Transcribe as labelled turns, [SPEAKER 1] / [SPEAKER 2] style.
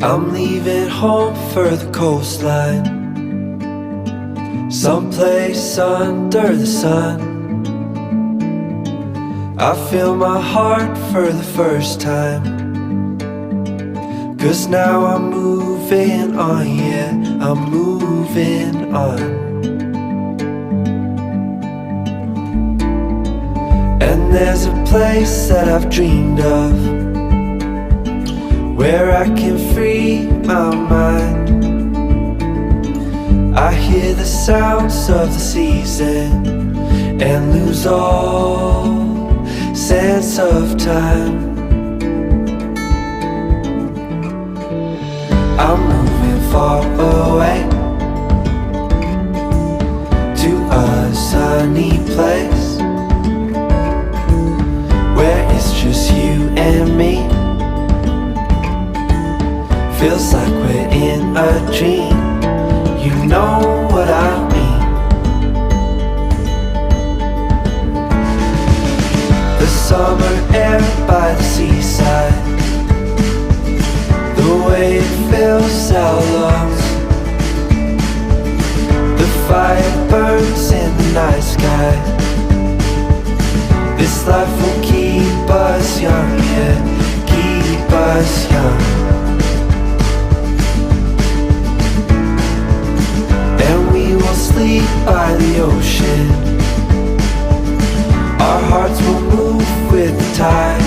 [SPEAKER 1] I'm leaving home for the coastline, someplace under the sun. I feel my heart for the first time, 'cause now I'm moving on, yeah, I'm moving on. And there's a place that I've dreamed of, where I can free my mind. I hear the sounds of the season and lose all sense of time. I'm moving far away to a sunny place where it's just you and me. Feels like we're in a dream, you know what I mean. The summer air by the seaside, the way it fills our lungs, the fire burns in the night sky. This life will keep us young, yeah, keep us young. Sleep by the ocean, our hearts will move with the tide.